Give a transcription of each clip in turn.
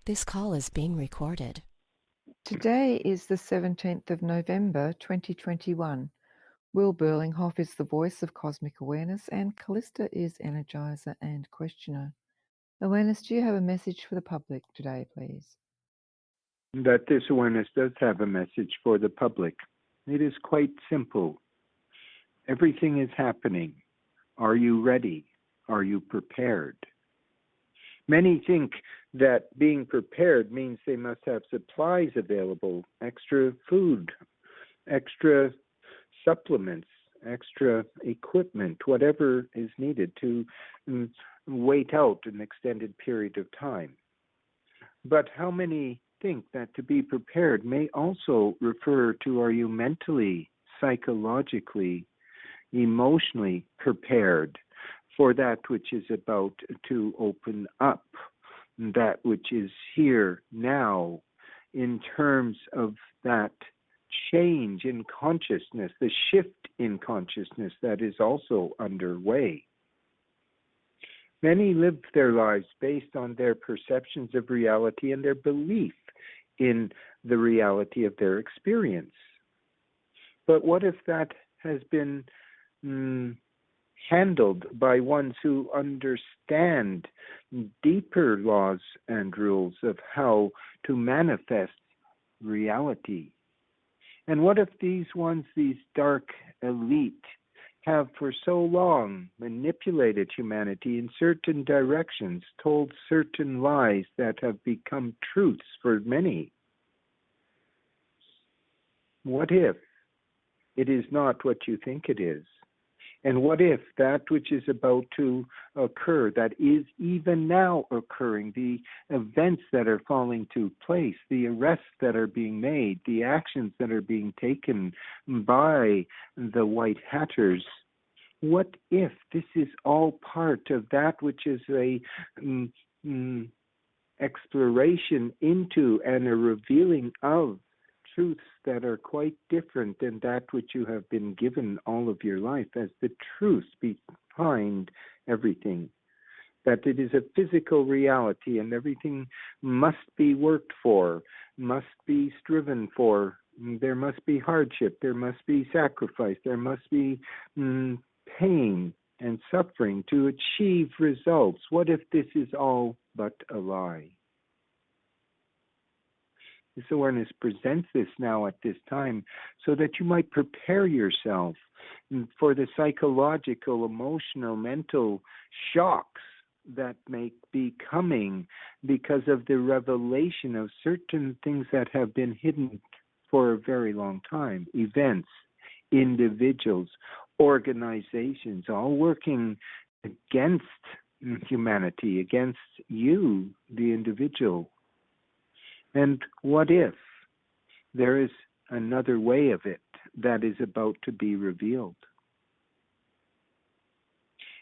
This call is being recorded. Today is the 17th of November 2021. Will Berlinghoff is the voice of cosmic awareness, and Callista is energizer and questioner. Awareness, do you have a message for the public today, please? That this awareness does have a message for the public. It is quite simple. Everything is happening. Are you ready? Are you prepared? Many think that being prepared means they must have supplies available, extra food, extra supplements, extra equipment, whatever is needed to wait out an extended period of time. But how many think that to be prepared may also refer to, are you mentally, psychologically, emotionally prepared for that which is about to open up, that which is here now, in terms of that change in consciousness, the shift in consciousness that is also underway. Many live their lives based on their perceptions of reality and their belief in the reality of their experience. But what if that has been handled by ones who understand deeper laws and rules of how to manifest reality? And what if these ones, these dark elite, have for so long manipulated humanity in certain directions, told certain lies that have become truths for many? What if it is not what you think it is? And what if that which is about to occur, that is even now occurring, the events that are falling to place, the arrests that are being made, the actions that are being taken by the white hatters, what if this is all part of that which is a exploration into and a revealing of truths that are quite different than that which you have been given all of your life as the truth behind everything? That it is a physical reality and everything must be worked for, must be striven for. There must be hardship, there must be sacrifice, there must be pain and suffering to achieve results. What if this is all but a lie? This awareness presents this now at this time so that you might prepare yourself for the psychological, emotional, mental shocks that may be coming because of the revelation of certain things that have been hidden for a very long time. Events, individuals, organizations, all working against humanity, against you, the individual. And what if there is another way of it that is about to be revealed?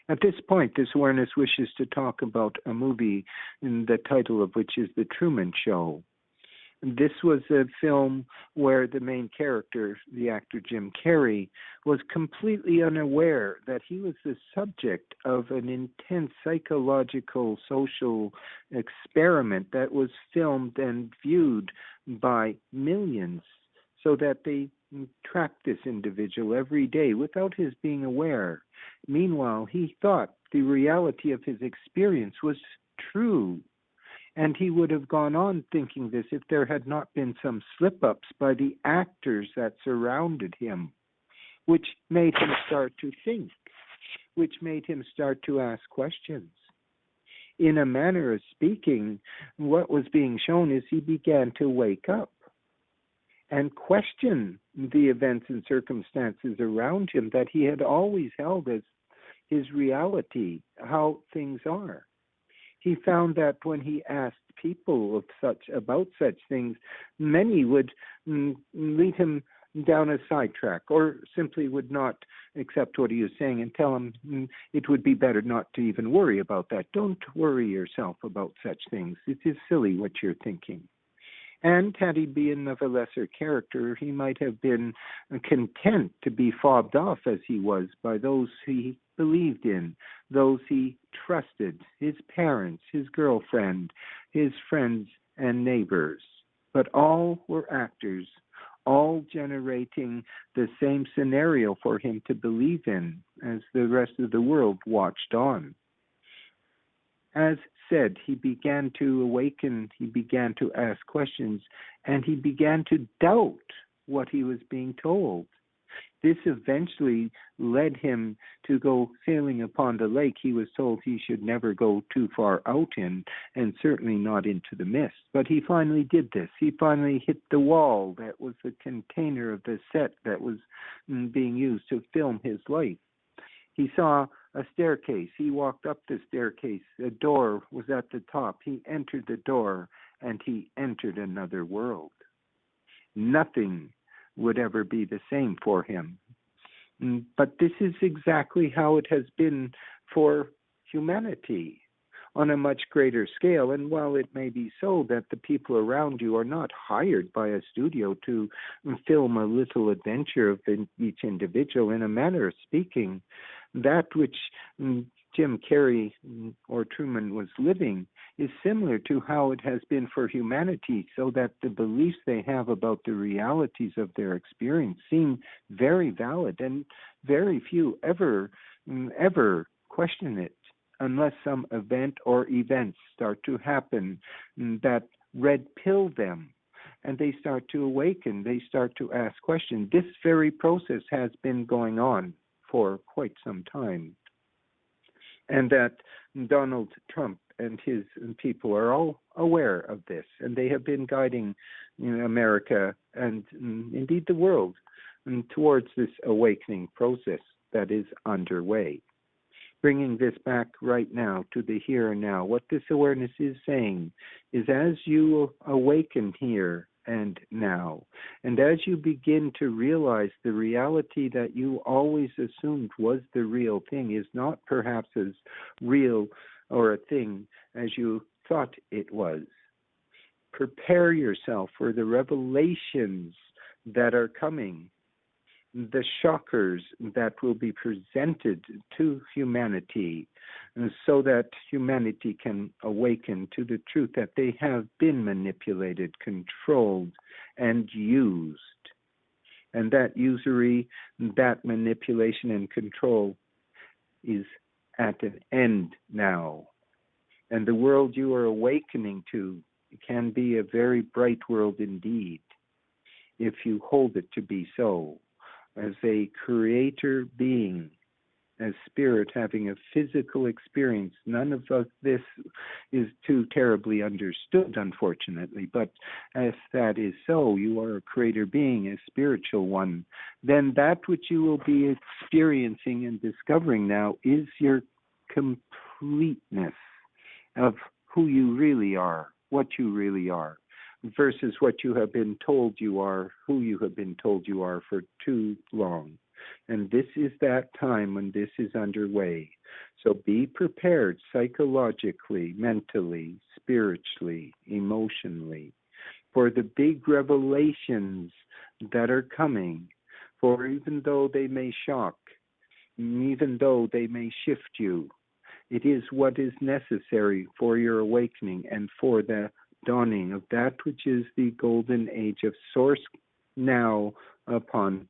At this point, this awareness wishes to talk about a movie, the title of which is The Truman Show. This was a film where the main character, the actor Jim Carrey, was completely unaware that he was the subject of an intense psychological, social experiment that was filmed and viewed by millions, so that they tracked this individual every day without his being aware. Meanwhile, he thought the reality of his experience was true. And he would have gone on thinking this if there had not been some slip-ups by the actors that surrounded him, which made him start to think, which made him start to ask questions. In a manner of speaking, what was being shown is he began to wake up and question the events and circumstances around him that he had always held as his reality, how things are. He found that when he asked people about such things, many would lead him down a sidetrack or simply would not accept what he was saying and tell him it would be better not to even worry about that. Don't worry yourself about such things. It is silly what you're thinking. And had he been of a lesser character, he might have been content to be fobbed off as he was by those he believed in, those he trusted, his parents, his girlfriend, his friends, and neighbors, but all were actors, all generating the same scenario for him to believe in as the rest of the world watched on. As said, he began to awaken, he began to ask questions, and he began to doubt what he was being told. This eventually led him to go sailing upon the lake he was told he should never go too far out in, and certainly not into the mist. But he finally did this. He finally hit the wall that was the container of the set that was being used to film his life. He saw a staircase. He walked up the staircase. A door was at the top. He entered the door, and he entered another world. Nothing would ever be the same for him. But this is exactly how it has been for humanity on a much greater scale. And while it may be so that the people around you are not hired by a studio to film a little adventure of each individual, in a manner of speaking, that which Jim Carrey or Truman was living is similar to how it has been for humanity, so that the beliefs they have about the realities of their experience seem very valid, and very few ever question it, unless some event or events start to happen that red pill them, and they start to awaken, they start to ask questions. This very process has been going on for quite some time. And that Donald Trump and his people are all aware of this, and they have been guiding America and indeed the world towards this awakening process that is underway. Bringing this back right now to the here and now, what this awareness is saying is, as you awaken here and now, and as you begin to realize the reality that you always assumed was the real thing is not perhaps as real or a thing as you thought it was, prepare yourself for the revelations that are coming, the shockers that will be presented to humanity, so that humanity can awaken to the truth that they have been manipulated, controlled, and used. And that usury, that manipulation and control is at an end now. And the world you are awakening to can be a very bright world indeed, if you hold it to be so. As a creator being, as spirit having a physical experience, none of this is too terribly understood, unfortunately. But if that is so, you are a creator being, a spiritual one, then that which you will be experiencing and discovering now is your completeness of who you really are, what you really are, versus what you have been told you are, who you have been told you are for too long. And this is that time when this is underway. So be prepared psychologically, mentally, spiritually, emotionally, for the big revelations that are coming. For even though they may shock, even though they may shift you, it is what is necessary for your awakening and for the dawning of that which is the golden age of source now upon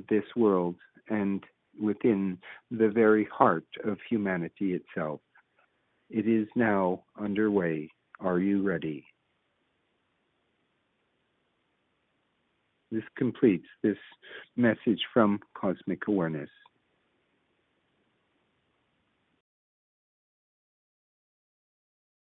this world and within the very heart of humanity itself. It is now underway. Are you ready? This completes this message from Cosmic Awareness.